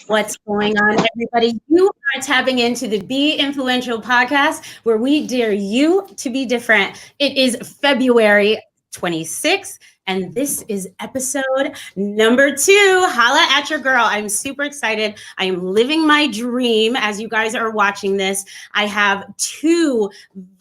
What's going on, everybody? You are tapping into the Be Influential podcast, where we dare you to be different. It is February 26th, and this is episode number 2. Holla at your girl. I'm super excited. I am living my dream as you guys are watching this. I have 2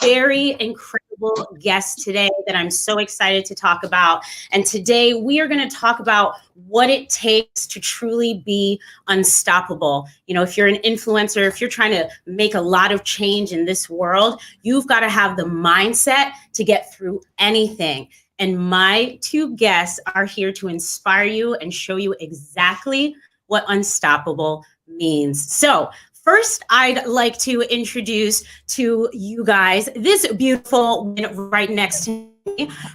very incredible guests today that I'm so excited to talk about. And today we are going to talk about what it takes to truly be unstoppable. You know, if you're an influencer, if you're trying to make a lot of change in this world, you've got to have the mindset to get through anything. And my 2 guests are here to inspire you and show you exactly what unstoppable means. So first, I'd like to introduce to you guys this beautiful woman right next to me.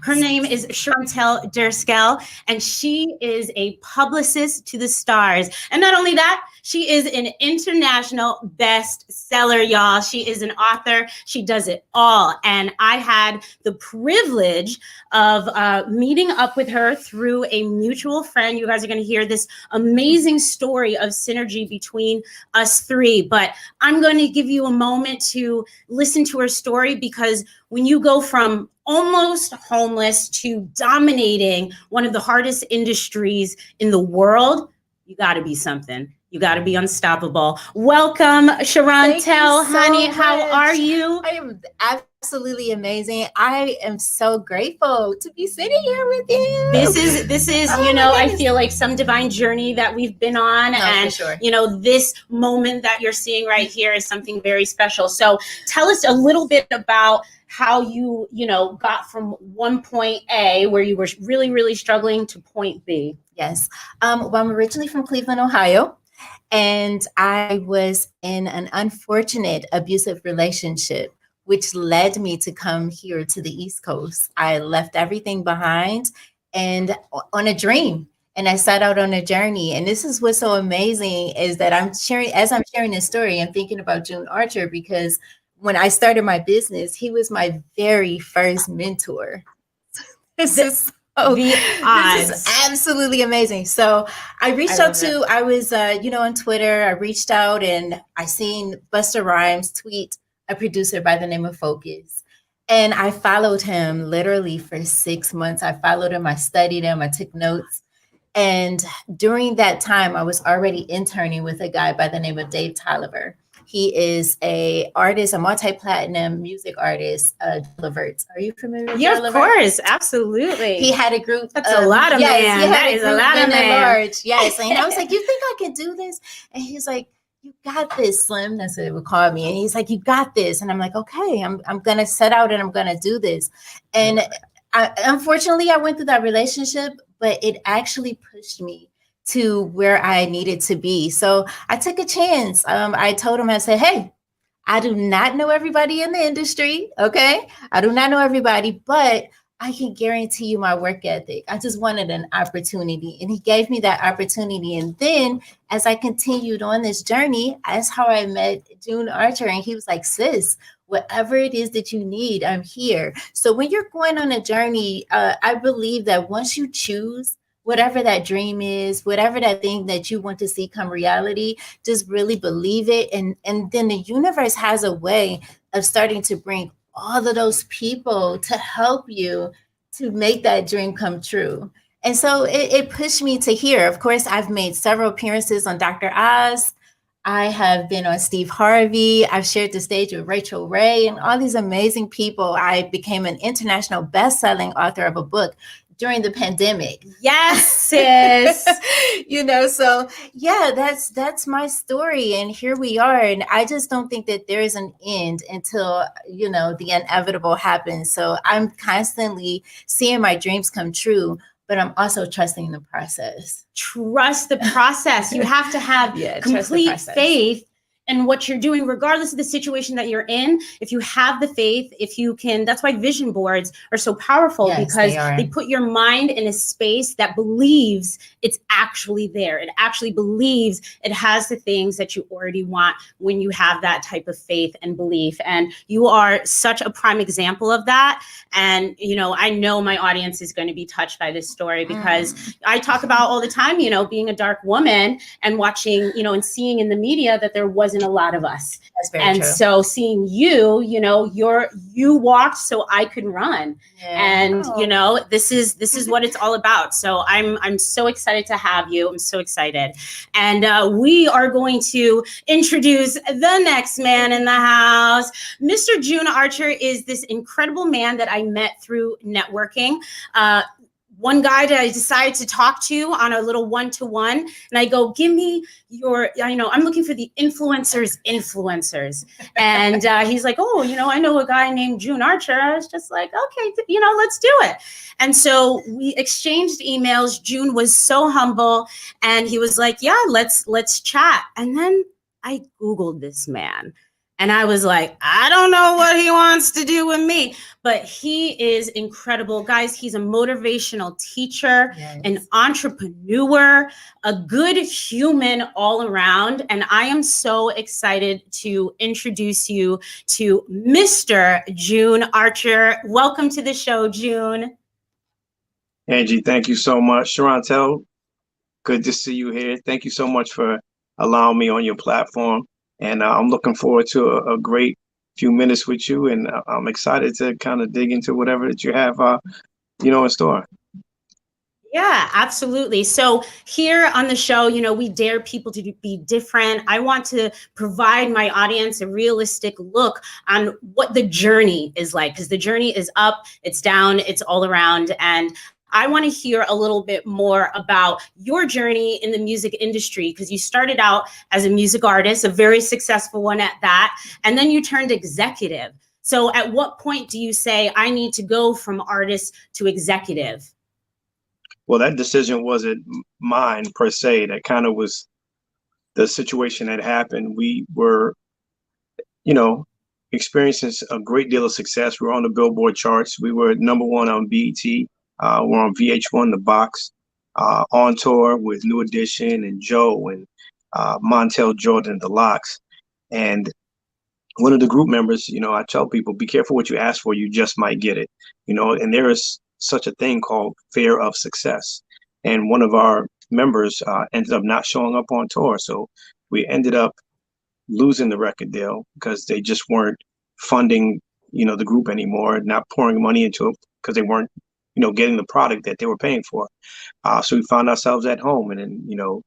Her name is Chantel Derskel, and she is a publicist to the stars. And not only that, she is an international bestseller, y'all. She is an author. She does it all. And I had the privilege of meeting up with her through a mutual friend. You guys are going to hear this amazing story of synergy between us 3. But I'm going to give you a moment to listen to her story, because when you go from almost homeless to dominating one of the hardest industries in the world, you got to be something. You got to be unstoppable. Welcome, Chantel, honey. How are you? I am absolutely amazing. I am so grateful to be sitting here with you. This is, you know, I feel like some divine journey that we've been on. And, sure. You know, this moment that you're seeing right here is something very special. So tell us a little bit about how you got from one point A, where you were really, really struggling, to point B. Yes. Well, I'm originally from Cleveland, Ohio, and I was in an unfortunate abusive relationship, which led me to come here to the East Coast. I left everything behind and on a dream. And I set out on a journey. And this is what's so amazing, is that I'm sharing this story, I'm thinking about June Archer, because when I started my business, he was my very first mentor. This is absolutely amazing. So I reached out to, I was, on Twitter, I reached out and I seen Busta Rhymes tweet a producer by the name of Focus. And I followed him literally for 6 months. I followed him, I studied him, I took notes. And during that time, I was already interning with a guy by the name of Dave Tolliver. He is a multi-platinum music artist, Levert. Are you familiar with Yeah, of course. Absolutely. He had a group. That's a lot of man. That is a lot of man. Yes. And I was like, you think I can do this? And he's like, you got this, Slim. That's what they would call me. And he's like, you got this. And I'm like, okay, I'm going to set out and I'm going to do this. And unfortunately, I went through that relationship, but it actually pushed me to where I needed to be. So I took a chance. I told him, I said, hey, I do not know everybody in the industry. Okay. I do not know everybody, but I can guarantee you my work ethic. I just wanted an opportunity. And he gave me that opportunity. And then as I continued on this journey, that's how I met June Archer. And he was like, sis, whatever it is that you need, I'm here. So when you're going on a journey, I believe that once you choose whatever that dream is, whatever that thing that you want to see come reality, just really believe it. And then the universe has a way of starting to bring all of those people to help you to make that dream come true. And so it pushed me to here. Of course, I've made several appearances on Dr. Oz. I have been on Steve Harvey. I've shared the stage with Rachel Ray and all these amazing people. I became an international best-selling author of a book during the pandemic. Yes, sis. So yeah, that's my story. And here we are. And I just don't think that there is an end until, the inevitable happens. So I'm constantly seeing my dreams come true, but I'm also trusting the process. Trust the process. You have to have complete faith and what you're doing, regardless of the situation that you're in, if you have the faith, if you can, that's why vision boards are so powerful, Yes, because they put your mind in a space that believes it's actually there. It actually believes it has the things that you already want when you have that type of faith and belief. And you are such a prime example of that. And, I know my audience is going to be touched by this story, because I talk about all the time, being a dark woman and watching, and seeing in the media that there wasn't a lot of us. That's very and true. So seeing you, you walked so I could run. Yeah. And this is what it's all about. So I'm so excited to have you. I'm so excited. And we are going to introduce the next man in the house. Mr. June Archer is this incredible man that I met through networking. One guy that I decided to talk to on a little one-to-one, and I go, give me your, I'm looking for the influencers. And he's like, oh, I know a guy named June Archer. I was just like, okay, let's do it. And so we exchanged emails. June was so humble, and he was like, yeah, let's chat. And then I Googled this man. And I was like, I don't know what he wants to do with me, but he is incredible. Guys, he's a motivational teacher, Yes. an entrepreneur, a good human all around. And I am so excited to introduce you to Mr. June Archer. Welcome to the show, June. Angie, thank you so much. Sharontel, good to see you here. Thank you so much for allowing me on your platform. And I'm looking forward to a great few minutes with you. And I'm excited to kind of dig into whatever that you have, in store. Yeah, absolutely. So here on the show, we dare people to be different. I want to provide my audience a realistic look on what the journey is like, because the journey is up, it's down, it's all around. And I want to hear a little bit more about your journey in the music industry, because you started out as a music artist, a very successful one at that, and then you turned executive. So at what point do you say, I need to go from artist to executive? Well, that decision wasn't mine per se. That kind of was the situation that happened. We were, experiencing a great deal of success. We were on the Billboard charts. We were #1 on BET. We're on VH1, The Box, on tour with New Edition and Joe and Montel Jordan, The Lox. And one of the group members, I tell people, be careful what you ask for, you just might get it, and there is such a thing called fear of success. And one of our members ended up not showing up on tour. So we ended up losing the record deal because they just weren't funding, the group anymore, not pouring money into it because they weren't, getting the product that they were paying for. So we found ourselves at home. And then,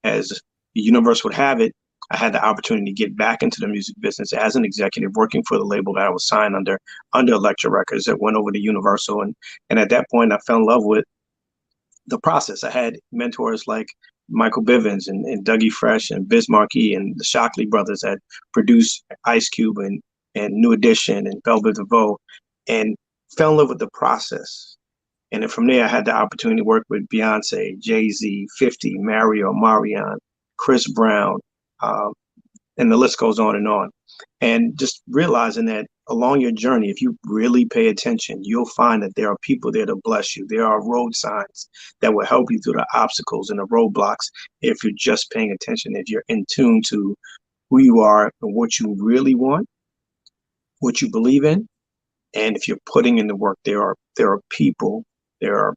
as the universe would have it, I had the opportunity to get back into the music business as an executive, working for the label that I was signed under Elektra Records, that went over to Universal. And at that point, I fell in love with the process. I had mentors like Michael Bivins and Dougie Fresh and Biz Markie and the Shockley brothers that produced Ice Cube and New Edition and Velvet DeVoe, and fell in love with the process. And then from there, I had the opportunity to work with Beyonce, Jay-Z, 50, Mario, Marion, Chris Brown, and the list goes on. And just realizing that along your journey, if you really pay attention, you'll find that there are people there to bless you. There are road signs that will help you through the obstacles and the roadblocks if you're just paying attention, if you're in tune to who you are and what you really want, what you believe in. And if you're putting in the work, there are people, there are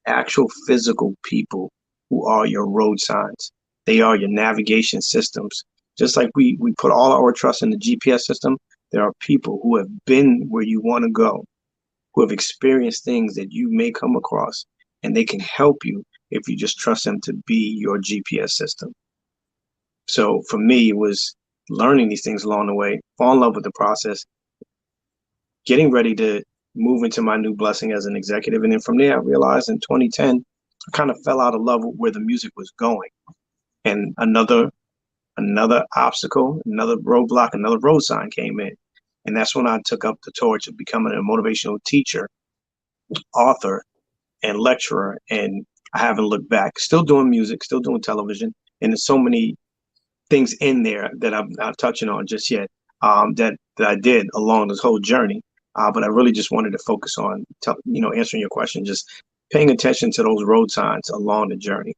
actual physical people who are your road signs. They are your navigation systems. Just like we put all our trust in the GPS system, there are people who have been where you want to go, who have experienced things that you may come across, and they can help you if you just trust them to be your GPS system. So for me, it was learning these things along the way, fall in love with the process, getting ready to move into my new blessing as an executive. And then from there, I realized in 2010, I kind of fell out of love with where the music was going. And another obstacle, another roadblock, another road sign came in. And that's when I took up the torch of becoming a motivational teacher, author, and lecturer. And I haven't looked back. Still doing music, still doing television. And there's so many things in there that I'm not touching on just yet, that I did along this whole journey. But I really just wanted to focus on, answering your question, just paying attention to those road signs along the journey.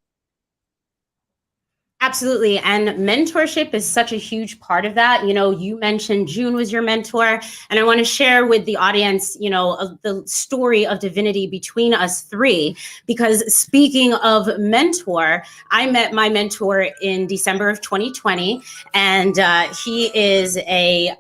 Absolutely. And mentorship is such a huge part of that. You mentioned June was your mentor, and I want to share with the audience, of the story of divinity between us three, because speaking of mentor, I met my mentor in December of 2020, and he is a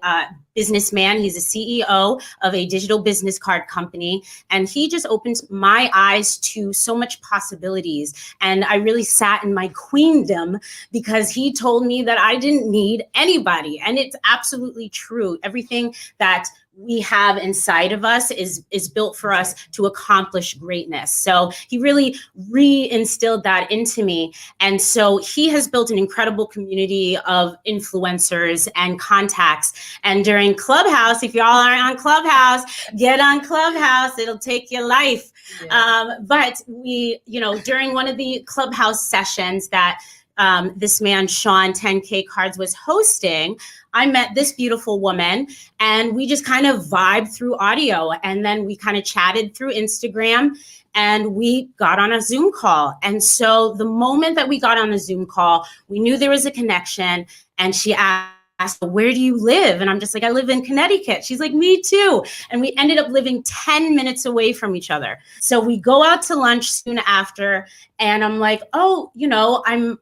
businessman. He's a CEO of a digital business card company. And he just opened my eyes to so much possibilities. And I really sat in my queendom because he told me that I didn't need anybody. And it's absolutely true. Everything that we have inside of us is built for us to accomplish greatness. So he really re-instilled that into me. And so he has built an incredible community of influencers and contacts. And during Clubhouse, if y'all aren't on Clubhouse, get on Clubhouse. It'll take your life. Yeah. But we, during one of the Clubhouse sessions that this man, Sean 10K Cards, was hosting, I met this beautiful woman, and we just kind of vibed through audio, and then we kind of chatted through Instagram, and we got on a Zoom call. And so the moment that we got on the Zoom call, we knew there was a connection, and she asked, where do you live? And I'm just like, I live in Connecticut. She's like, me too. And we ended up living 10 minutes away from each other. So we go out to lunch soon after, and I'm like, oh, I'm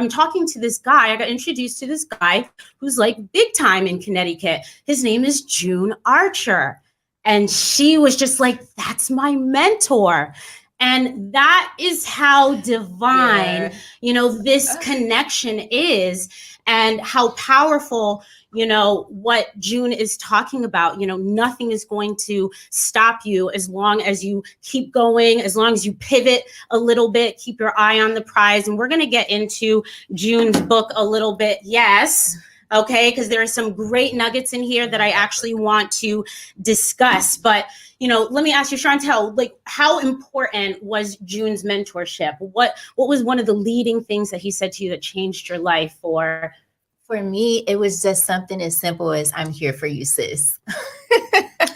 talking to this guy. I got introduced to this guy who's like big time in Connecticut. His name is June Archer. And she was just like, that's my mentor. And that is how divine, this connection is, and how powerful, what June is talking about. Nothing is going to stop you as long as you keep going, as long as you pivot a little bit, keep your eye on the prize. And we're going to get into June's book a little bit. Yes. Okay. Because there are some great nuggets in here that I actually want to discuss. But, let me ask you, Chantel, like, how important was June's mentorship? What was one of the leading things that he said to you that changed your life? For me, it was just something as simple as, I'm here for you, sis.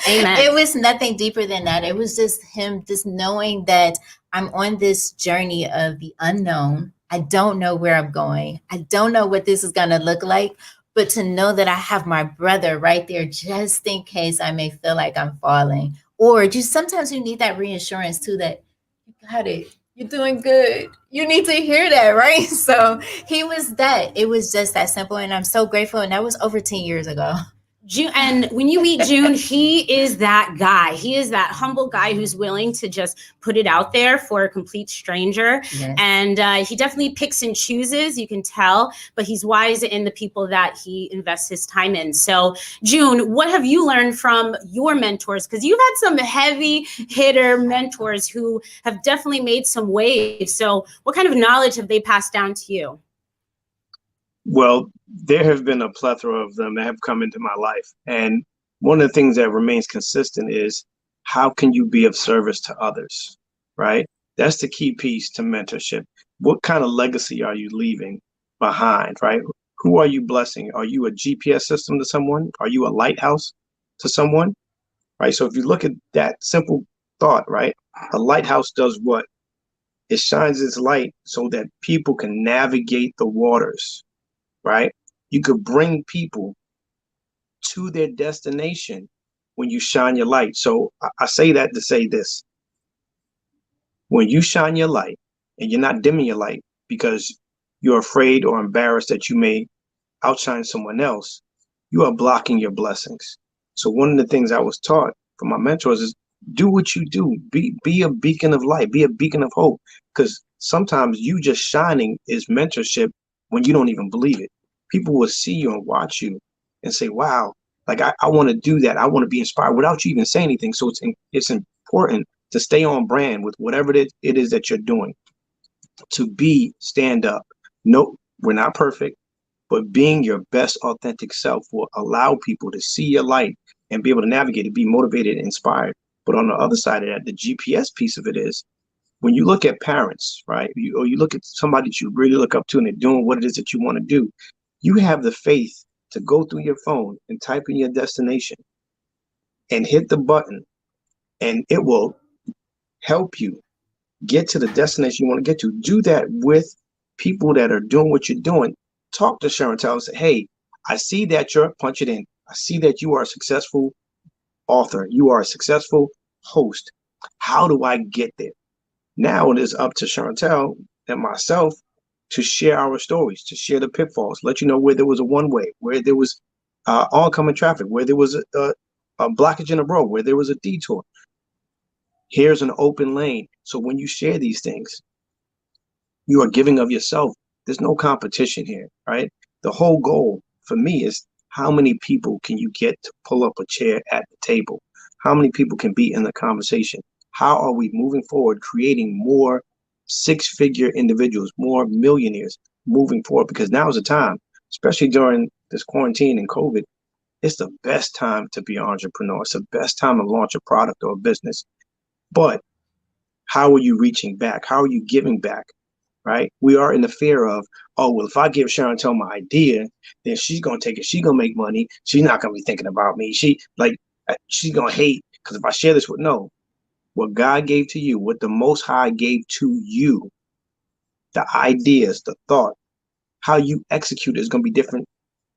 Amen. It was nothing deeper than that. It was just him just knowing that I'm on this journey of the unknown. I don't know where I'm going. I don't know what this is going to look like, but to know that I have my brother right there just in case I may feel like I'm falling. Or just sometimes you need that reassurance too, that you got it. You're doing good. You need to hear that, right? So he was that. It was just that simple. And I'm so grateful. And that was over 10 years ago. June, and when you meet June, he is that guy. He is that humble guy who's willing to just put it out there for a complete stranger. Yes. And he definitely picks and chooses, you can tell, but he's wise in the people that he invests his time in. So June, what have you learned from your mentors? Because you've had some heavy hitter mentors who have definitely made some waves. So what kind of knowledge have they passed down to you? Well, there have been a plethora of them that have come into my life. And one of the things that remains consistent is, how can you be of service to others, right? That's the key piece to mentorship. What kind of legacy are you leaving behind, right? Who are you blessing? Are you a GPS system to someone? Are you a lighthouse to someone, right? So if you look at that simple thought, right? A lighthouse does what? It shines its light so that people can navigate the waters, right? You could bring people to their destination when you shine your light. So I say that to say this. When you shine your light and you're not dimming your light because you're afraid or embarrassed that you may outshine someone else, you are blocking your blessings. So one of the things I was taught from my mentors is, do what you do. Be a beacon of light. Be a beacon of hope. Because sometimes you just shining is mentorship when you don't even believe it. People will see you and watch you and say, wow, like I want to do that. I want to be inspired without you even saying anything. So it's important to stay on brand with whatever it is that you're doing, to stand up. No, we're not perfect, but being your best authentic self will allow people to see your light and be able to navigate it, be motivated and inspired. But on the other side of that, the GPS piece of it is, when you look at parents, right, or you look at somebody that you really look up to and they're doing what it is that you want to do, you have the faith to go through your phone and type in your destination and hit the button, and it will help you get to the destination you want to get to. Do that with people that are doing what you're doing. Talk to Chantel and say, hey, I see that you're punch it in. I see that you are a successful author. You are a successful host. How do I get there? Now it is up to Chantel and myself to share our stories, to share the pitfalls, let you know where there was a one-way, where there was oncoming traffic, where there was a blockage in a road, where there was a detour. Here's an open lane. So when you share these things, you are giving of yourself. There's no competition here, right? The whole goal for me is how many people can you get to pull up a chair at the table? How many people can be in the conversation? How are we moving forward, creating more six-figure individuals, more millionaires moving forward? Because now is the time, especially during this quarantine and COVID, it's the best time to be an entrepreneur. It's the best time to launch a product or a business. But how are you reaching back? How are you giving back? Right? We are in the fear of, oh, well, if I give Chantel my idea, then she's going to take it. She's going to make money. She's not going to be thinking about me. She's going to hate because if I share this with, no, what God gave to you, what the Most High gave to you, the ideas, the thought, how you execute it is going to be different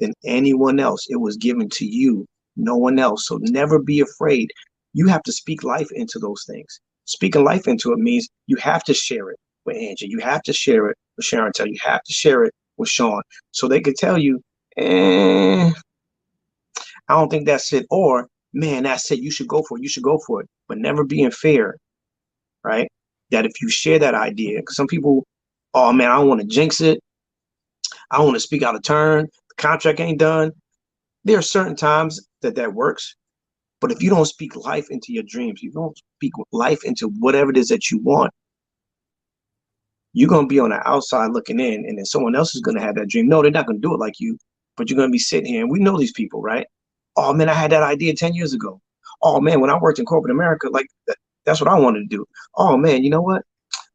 than anyone else. It was given to you, no one else. So never be afraid. You have to speak life into those things. Speaking life into it means you have to share it with Angie. You have to share it with Chantel. You have to share it with Sean. So they could tell you, I don't think that's it. Or, man, that's it. You should go for it. You should go for it. But never be in fear, right? That if you share that idea, because some people, oh, man, I don't want to jinx it. I don't want to speak out of turn. The contract ain't done. There are certain times that works. But if you don't speak life into your dreams, you don't speak life into whatever it is that you want, you're going to be on the outside looking in, and then someone else is going to have that dream. No, they're not going to do it like you, but you're going to be sitting here, and we know these people, right? Oh, man, I had that idea 10 years ago. Oh, man, when I worked in corporate America, like that's what I wanted to do. Oh, man, you know what?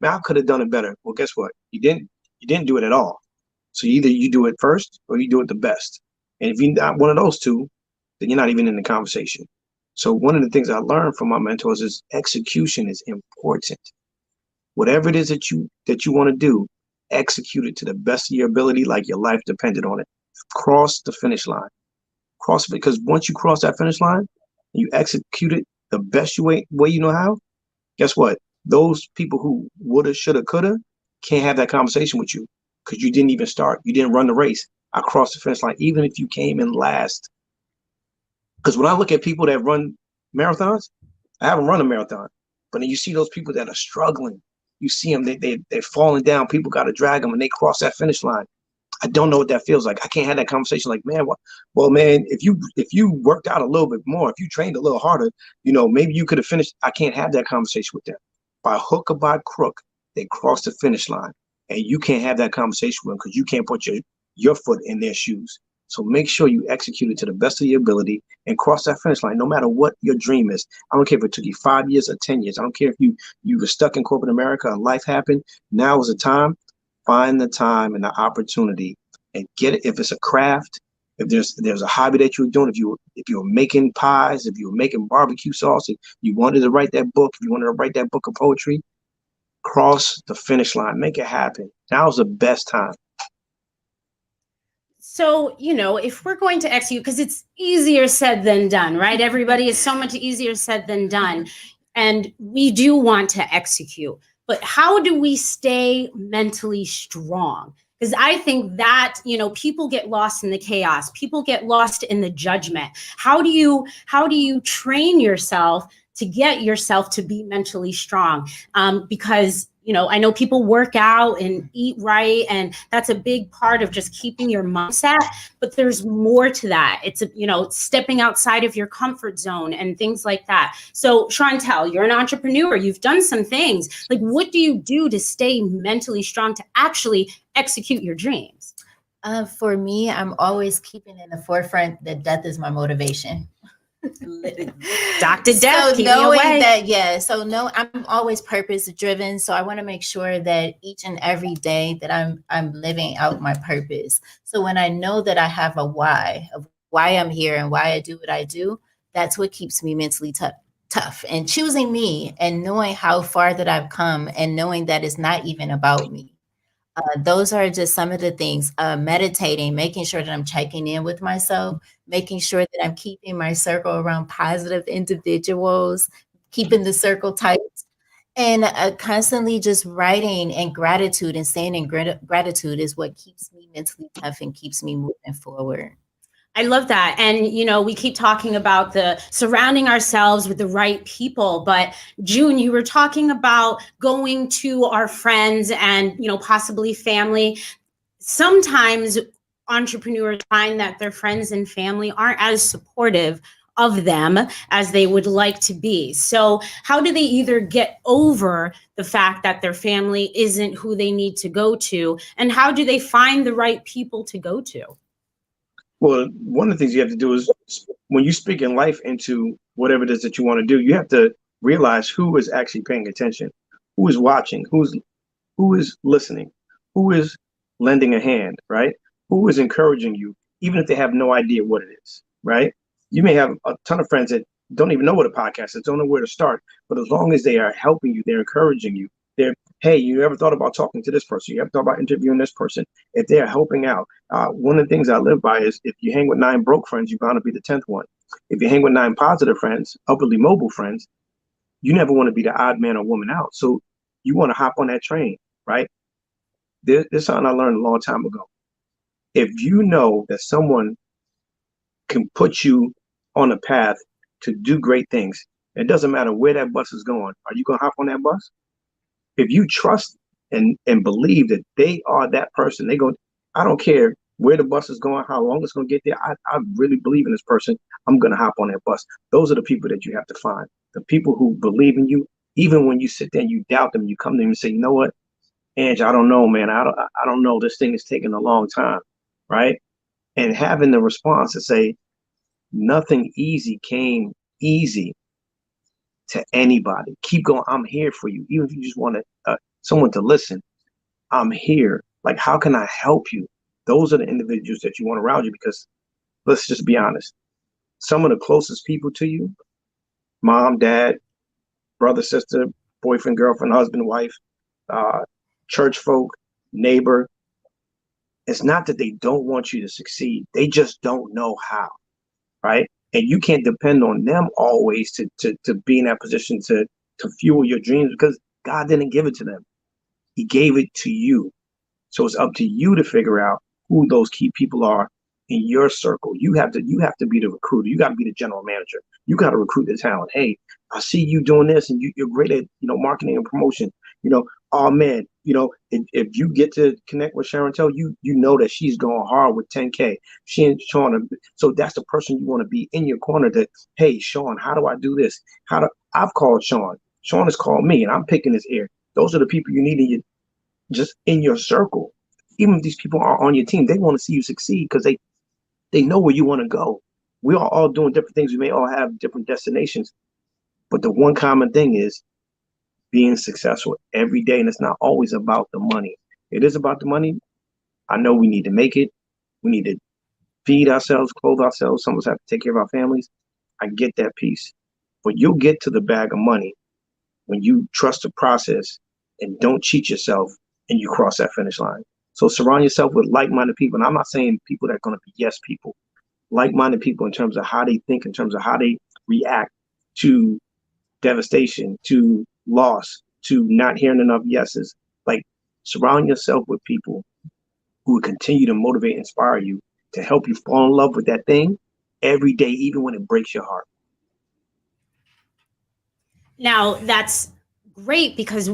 Man, I could have done it better. Well, guess what? You didn't do it at all. So either you do it first or you do it the best. And if you're not one of those two, then you're not even in the conversation. So one of the things I learned from my mentors is execution is important. Whatever it is that you want to do, execute it to the best of your ability, like your life depended on it. Cross the finish line. Cross it, because once you cross that finish line, and you execute it the best way you know how, guess what? Those people who woulda, shoulda, coulda can't have that conversation with you because you didn't even start. You didn't run the race. I crossed the finish line, even if you came in last. Because when I look at people that run marathons, I haven't run a marathon, but then you see those people that are struggling. You see them, they're falling down. People got to drag them, and they cross that finish line. I don't know what that feels like. I can't have that conversation like, man, well, man, if you worked out a little bit more, if you trained a little harder, maybe you could have finished. I can't have that conversation with them. By hook or by crook, they cross the finish line, and you can't have that conversation with them because you can't put your foot in their shoes. So make sure you execute it to the best of your ability and cross that finish line, no matter what your dream is. I don't care if it took you 5 years or 10 years. I don't care if you were stuck in corporate America and life happened. Now is the time. Find the time and the opportunity and get it. If it's a craft, if there's a hobby that you're doing, if you were making pies, if you were making barbecue sauce, if you wanted to write that book, if you wanted to write that book of poetry, cross the finish line. Make it happen. Now's the best time. So, if we're going to execute, because it's easier said than done, right? Everybody, is so much easier said than done. And we do want to execute. But how do we stay mentally strong? Because I think that, people get lost in the chaos. People get lost in the judgment. How do you train yourself to get yourself to be mentally strong? Because I know people work out and eat right, and that's a big part of just keeping your mindset, but there's more to that. It's, stepping outside of your comfort zone and things like that. So Chantel, you're an entrepreneur. You've done some things. Like, what do you do to stay mentally strong to actually execute your dreams? For me, I'm always keeping in the forefront that death is my motivation. Dr. Death, So keep me knowing away. that, so no, I'm always purpose driven. So I want to make sure that each and every day that I'm living out my purpose. So when I know that I have a why of why I'm here and why I do what I do, that's what keeps me mentally tough. And choosing me and knowing how far that I've come and knowing that it's not even about me. Those are just some of the things. Meditating, making sure that I'm checking in with myself, making sure that I'm keeping my circle around positive individuals, keeping the circle tight, and constantly just writing and gratitude and staying in gratitude is what keeps me mentally tough and keeps me moving forward. I love that. And, we keep talking about the surrounding ourselves with the right people. But June, you were talking about going to our friends and, possibly family. Sometimes entrepreneurs find that their friends and family aren't as supportive of them as they would like to be. So how do they either get over the fact that their family isn't who they need to go to? And how do they find the right people to go to? Well, one of the things you have to do is when you speak in life into whatever it is that you want to do, you have to realize who is actually paying attention, who is watching, who is listening, who is lending a hand, right? Who is encouraging you, even if they have no idea what it is, right? You may have a ton of friends that don't even know what a podcast is, don't know where to start, but as long as they are helping you, they're encouraging you, hey, you ever thought about talking to this person? You ever thought about interviewing this person? If they are helping out, one of the things I live by is if you hang with 9 broke friends, you're bound to be the 10th one. If you hang with 9 positive friends, upwardly mobile friends, you never want to be the odd man or woman out. So you want to hop on that train, right? There's something I learned a long time ago. If you know that someone can put you on a path to do great things, it doesn't matter where that bus is going. Are you going to hop on that bus? If you trust and believe that they are that person, I don't care where the bus is going, how long it's going to get there. I really believe in this person. I'm going to hop on that bus. Those are the people that you have to find. The people who believe in you, even when you sit there and you doubt them, you come to them and say, you know what, Ange, I don't know, man. I don't know. This thing is taking a long time, right? And having the response to say, nothing easy came easy to anybody. Keep going. I'm here for you. Even if you just want someone to listen, I'm here. Like, how can I help you? Those are the individuals that you want around you, because let's just be honest. Some of the closest people to you, mom, dad, brother, sister, boyfriend, girlfriend, husband, wife, church folk, neighbor, it's not that they don't want you to succeed. They just don't know how, right? And you can't depend on them always to be in that position to fuel your dreams, because God didn't give it to them. He gave it to you. So it's up to you to figure out who those key people are in your circle. You have to be the recruiter. You got to be the general manager. You got to recruit the talent. Hey, I see you doing this, and you're great at marketing and promotion. Oh man, if you get to connect with Sharon Tell, you know that she's going hard with 10K. She and Sean, so that's the person you want to be in your corner. That, hey, Sean, how do I do this? I've called Sean. Sean has called me, and I'm picking his ear. Those are the people you need just in your circle. Even if these people are on your team, they want to see you succeed because they know where you want to go. We are all doing different things. We may all have different destinations, but the one common thing is being successful every day. And it's not always about the money. It is about the money. I know we need to make it. We need to feed ourselves, clothe ourselves. Some of us have to take care of our families. I get that piece. But you'll get to the bag of money when you trust the process and don't cheat yourself and you cross that finish line. So surround yourself with like-minded people. And I'm not saying people that are going to be yes people. Like-minded people in terms of how they think, in terms of how they react to devastation, to loss, to not hearing enough yeses. Like, surround yourself with people who will continue to motivate and inspire you to help you fall in love with that thing every day, even when it breaks your heart. Now, that's great because,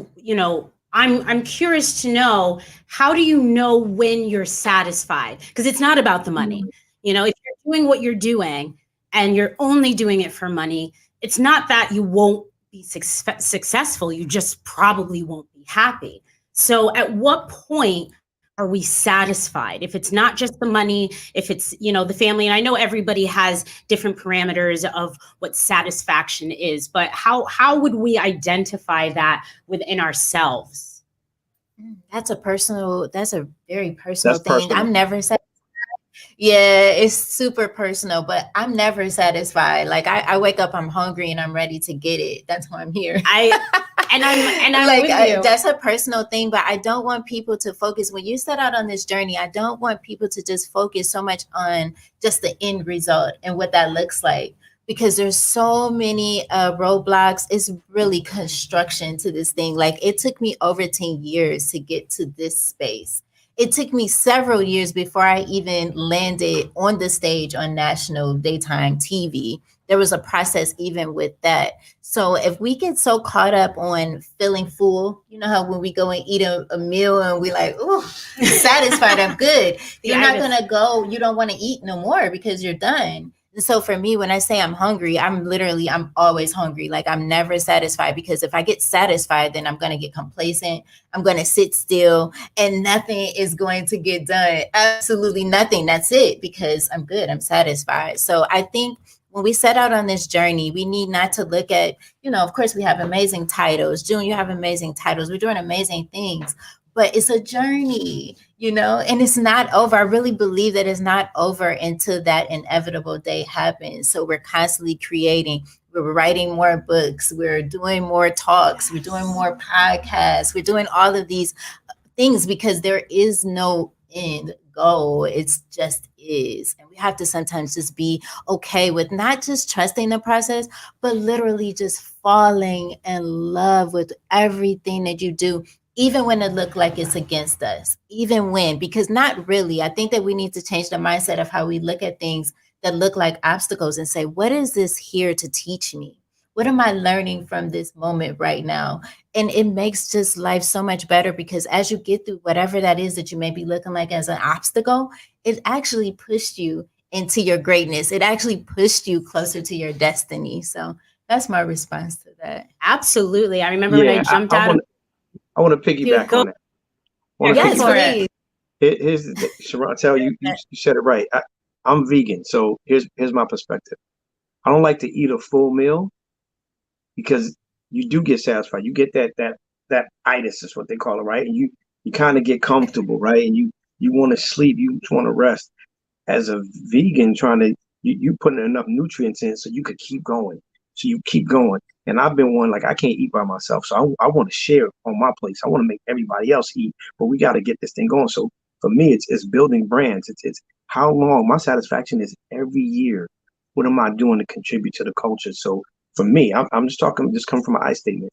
I'm curious to know, how do you know when you're satisfied? Because it's not about the money. If you're doing what you're doing and you're only doing it for money, it's not that you won't be successful. You just probably won't be happy. So at what point are we satisfied? If it's not just the money, if it's, the family, and I know everybody has different parameters of what satisfaction is, but how would we identify that within ourselves? That's a very personal That's thing. personal. I'm never satisfied. Yeah, it's super personal, but I'm never satisfied. Like I wake up, I'm hungry and I'm ready to get it. That's why I'm here. I'm like with you. that's a personal thing, but I don't want people to focus when you set out on this journey. I don't want people to just focus so much on just the end result and what that looks like, because there's so many roadblocks. It's really construction to this thing. Like it took me over 10 years to get to this space. It took me several years before I even landed on the stage on national daytime TV. There was a process even with that. So if we get so caught up on feeling full, you know how when we go and eat a meal and we like, oh, satisfied, I'm good. You're not going to go, you don't want to eat no more because you're done. And so for me, when I say I'm hungry, I'm always hungry. Like I'm never satisfied, because if I get satisfied, then I'm going to get complacent. I'm going to sit still and nothing is going to get done. Absolutely nothing. That's it, because I'm good. I'm satisfied. So I think when we set out on this journey, we need not to look at, of course we have amazing titles. June, you have amazing titles. We're doing amazing things, but it's a journey, and it's not over. I really believe that it's not over until that inevitable day happens. So we're constantly creating. We're writing more books. We're doing more talks. We're doing more podcasts. We're doing all of these things because there is no end goal. It's just is. And we have to sometimes just be okay with not just trusting the process, but literally just falling in love with everything that you do, even when it look like it's against us, because not really. I think that we need to change the mindset of how we look at things that look like obstacles and say, what is this here to teach me? What am I learning from this moment right now? And it makes just life so much better, because as you get through whatever that is that you may be looking like as an obstacle, it actually pushed you into your greatness. It actually pushed you closer to your destiny. So that's my response to that. Absolutely. I remember when I jumped out. I want to piggyback on that. Yes, please. Here's the thing. Chantel, you said it right. I'm vegan, so here's my perspective. I don't like to eat a full meal, because you do get satisfied. You get that itis is what they call it, right? And you kind of get comfortable, right? And you want to sleep, you just want to rest. As a vegan, you putting enough nutrients in so you could keep going. So you keep going. And I've been one, like, I can't eat by myself. So I want to share on my place. I want to make everybody else eat, but we got to get this thing going. So for me, it's building brands. It's how long my satisfaction is every year. What am I doing to contribute to the culture? So for me, I'm just coming from an I statement.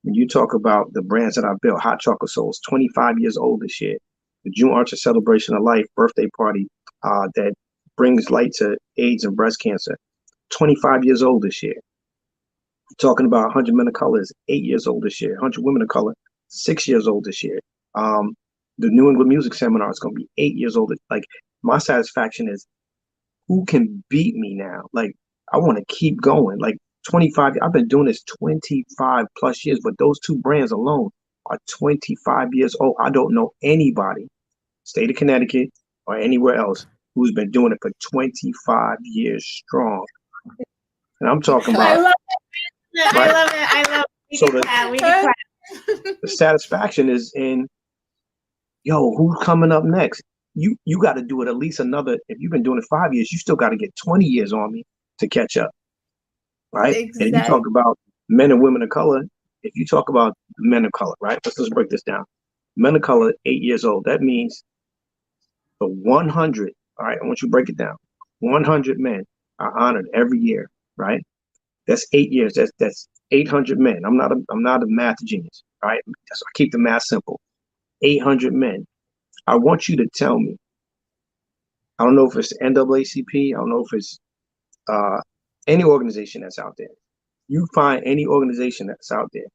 When you talk about the brands that I built, Hot Chocolate Souls, 25 years old this year. The June Archer Celebration of Life birthday party that brings light to AIDS and breast cancer, 25 years old this year. Talking about 100 Men of Color is 8 years old this year. 100 Women of Color, 6 years old this year. The New England Music Seminar is going to be 8 years old. Like, my satisfaction is, who can beat me now? Like, I want to keep going. Like, 25, I've been doing this 25 plus years, but those two brands alone are 25 years old. I don't know anybody, state of Connecticut or anywhere else, who's been doing it for 25 years strong. And I'm talking about. I love it. Right? I love it. So the satisfaction is in, who's coming up next? You got to do it at least another. If you've been doing it 5 years, you still got to get 20 years on me to catch up. Right? Exactly. And you talk about men and women of color. If you talk about men of color, right? Let's break this down. Men of color, 8 years old. That means the 100. All right, I want you to break it down. 100 men are honored every year, right? That's 8 years. That's 800 men. I'm not a math genius. All right, so I keep the math simple. 800 men. I want you to tell me. I don't know if it's NAACP. I don't know if it's any organization that's out there. You find any organization that's out there,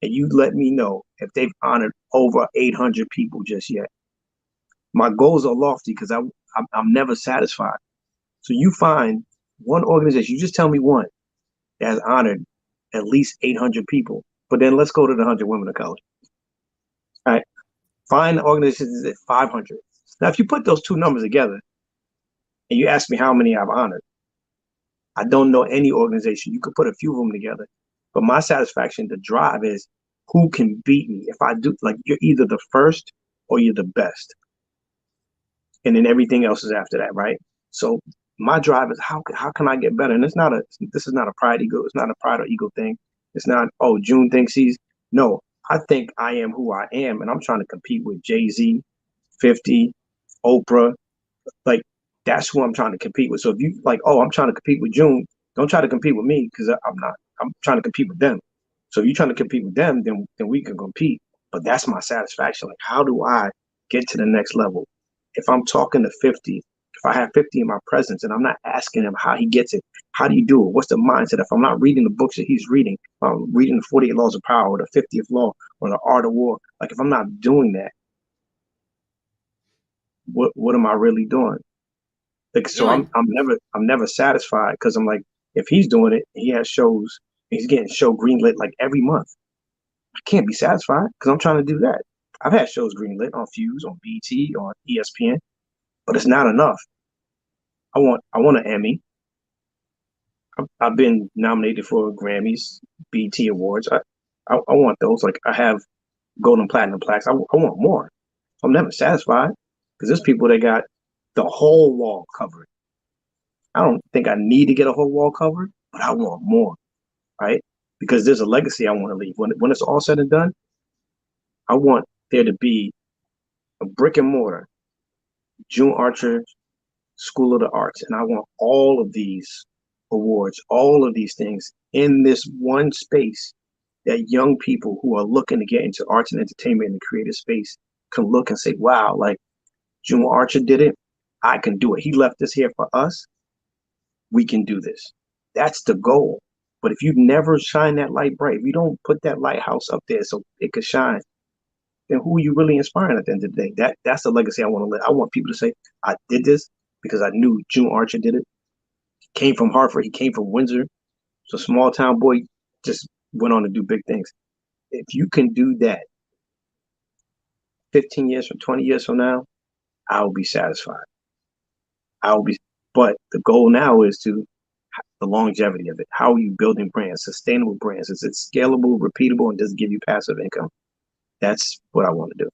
and you let me know if they've honored over 800 people just yet. My goals are lofty because I'm never satisfied. So you find one organization, you just tell me one that has honored at least 800 people. But then let's go to the 100 Women of Color. All right. Find organizations at 500. Now, if you put those two numbers together and you ask me how many I've honored, I don't know any organization. You could put a few of them together. But my satisfaction, the drive is who can beat me. If I do, like, you're either the first or you're the best. And then everything else is after that, right? So my drive is how can I get better? And this is not a pride ego. It's not a pride or ego thing. It's not, oh, June thinks no, I think I am who I am. And I'm trying to compete with Jay-Z, 50, Oprah. Like, that's who I'm trying to compete with. So if you like, oh, I'm trying to compete with June, don't try to compete with me because I'm not. I'm trying to compete with them. So if you're trying to compete with them, then we can compete. But that's my satisfaction. Like, how do I get to the next level? If I'm talking to 50, if I have 50 in my presence and I'm not asking him how he gets it, how do you do it? What's the mindset? If I'm not reading the books that he's reading, if I'm reading the 48 Laws of Power or the 50th Law or the Art of War, like if I'm not doing that, what am I really doing? Like, so I'm never satisfied because I'm like, if he's doing it, he has shows, he's getting show greenlit like every month. I can't be satisfied because I'm trying to do that. I've had shows greenlit on Fuse, on BT, on ESPN, but it's not enough. I want an Emmy. I've been nominated for Grammys, BT Awards. I want those. Like, I have gold and platinum plaques. I want more. I'm never satisfied because there's people that got the whole wall covered. I don't think I need to get a whole wall covered, but I want more, right? Because there's a legacy I want to leave. When it's all said and done, I want there to be a brick and mortar June Archer School of the Arts, and I want all of these awards, all of these things in this one space that young people who are looking to get into arts and entertainment in the creative space can look and say, wow, like June Archer did it. I can do it. He left this here for us. We can do this. That's the goal. But if you never shine that light bright, if you don't put that lighthouse up there so it could shine, then who are you really inspiring at the end of the day? That's the legacy I want to live. I want people to say, I did this because I knew June Archer did it. He came from Hartford. He came from Windsor. So small town boy just went on to do big things. If you can do that 15 years from 20 years from now, I will be satisfied. But the goal now is to the longevity of it. How are you building brands, sustainable brands? Is it scalable, repeatable, and does it give you passive income? That's what I want to do.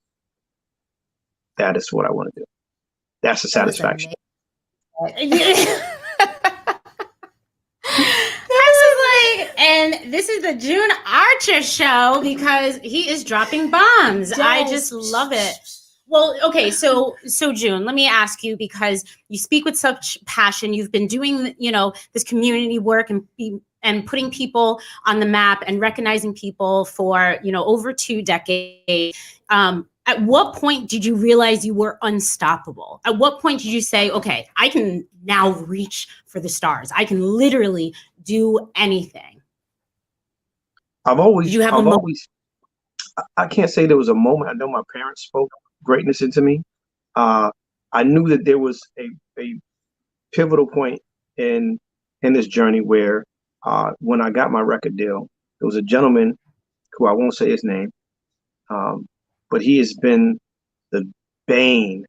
That is what I want to do. That's the satisfaction. And this is the June Archer show because he is dropping bombs. Yes. I just love it. Well, okay, so June, let me ask you, because you speak with such passion. You've been doing, this community work and putting people on the map and recognizing people for, over 2 decades. At what point did you realize you were unstoppable? At what point did you say, okay, I can now reach for the stars. I can literally do anything? I can't say there was a moment. I know my parents spoke greatness into me. I knew that there was a pivotal point in this journey where when I got my record deal, there was a gentleman who I won't say his name, but he has been the bane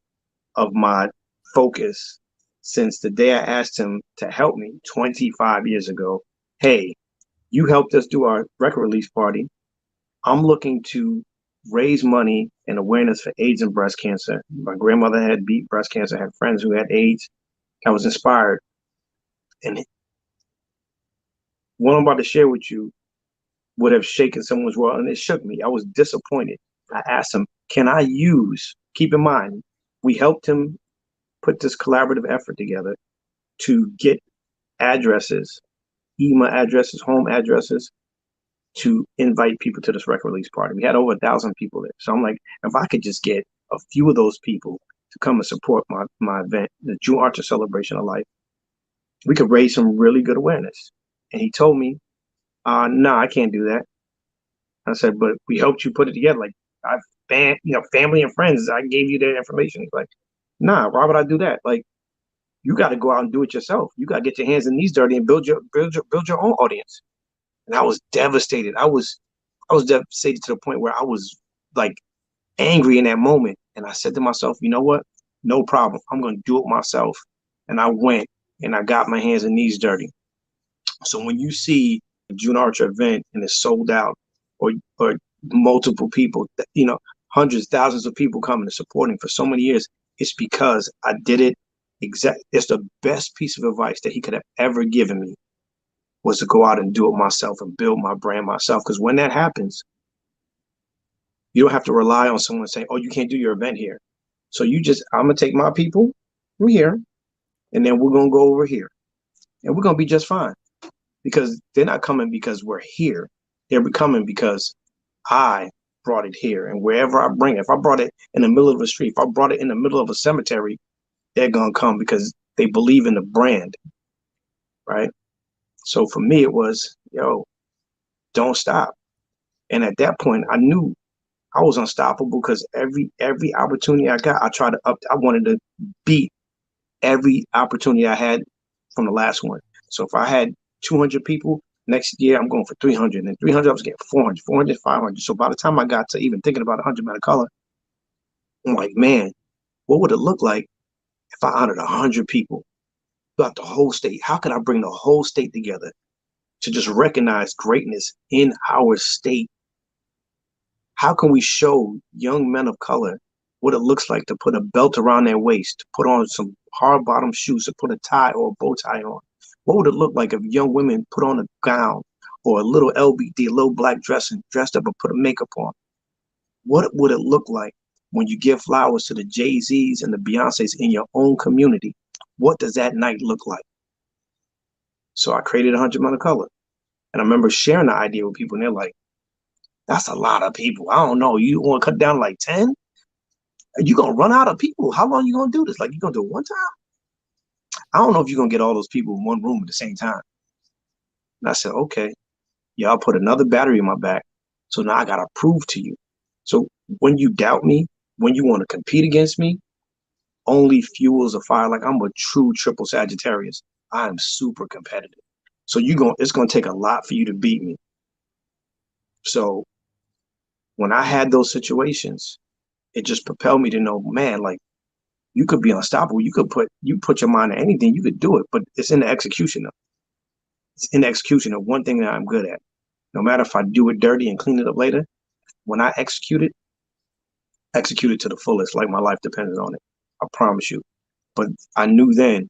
of my focus since the day I asked him to help me 25 years ago. Hey, you helped us do our record release party. I'm looking to raise money and awareness for AIDS and breast cancer. My grandmother had beat breast cancer, had friends who had AIDS. I was inspired. And what I'm about to share with you would have shaken someone's world, and it shook me. I was disappointed. I asked him, can I keep in mind, we helped him put this collaborative effort together to get addresses, email addresses, home addresses, to invite people to this record release party. We had over 1,000 people there. So I'm like, if I could just get a few of those people to come and support my event, the June Archer Celebration of Life, we could raise some really good awareness. And he told me, no, I can't do that. I said, but we helped you put it together. Like, family and friends, I gave you their information. He's like, nah, why would I do that? Like, you got to go out and do it yourself. You got to get your hands and knees dirty and build your own audience. And I was devastated. I was devastated to the point where I was like angry in that moment. And I said to myself, you know what? No problem. I'm going to do it myself. And I went and I got my hands and knees dirty. So when you see a June Archer event and it's sold out, or multiple people, you know, hundreds, thousands of people coming and supporting for so many years, it's because I did it exact. It's the best piece of advice that he could have ever given me, was to go out and do it myself and build my brand myself. Because when that happens, you don't have to rely on someone saying, oh, you can't do your event here. So I'm going to take my people from here, and then we're going to go over here, and we're going to be just fine. Because they're not coming because we're here. They're coming because I brought it here. And wherever I bring it, if I brought it in the middle of the street, if I brought it in the middle of a cemetery, they're going to come because they believe in the brand, right? So for me, it was, yo, don't stop. And at that point, I knew I was unstoppable, because every opportunity I got, I wanted to beat every opportunity I had from the last one. So if I had 200 people, next year I'm going for 300, and 300 I was getting 400, 400, 500. So by the time I got to even thinking about 100 Men of Color, I'm like, man, what would it look like if I honored 100 people throughout the whole state? How could I bring the whole state together to just recognize greatness in our state? How can we show young men of color what it looks like to put a belt around their waist, to put on some hard bottom shoes, to put a tie or a bow tie on? What would it look like if young women put on a gown or a little LBD, a little black dress, and dressed up and put a makeup on? What would it look like when you give flowers to the Jay-Z's and the Beyoncés in your own community? What does that night look like? So I created 100 Men of Color. And I remember sharing the idea with people, and they're like, that's a lot of people. I don't know. You want to cut down like 10? You're going to run out of people. How long are you going to do this? Like, you're going to do it one time? I don't know if you're going to get all those people in one room at the same time. And I said, okay, y'all put another battery in my back. So now I got to prove to you. So when you doubt me, when you want to compete against me, only fuels a fire. Like, I'm a true triple Sagittarius. I am super competitive. So it's going to take a lot for you to beat me. So when I had those situations, it just propelled me to know, man, like, you could be unstoppable. You put your mind to anything, you could do it, but it's in the execution of. It's in the execution of one thing that I'm good at. No matter if I do it dirty and clean it up later, when I execute it to the fullest, like my life depended on it. I promise you. But I knew then,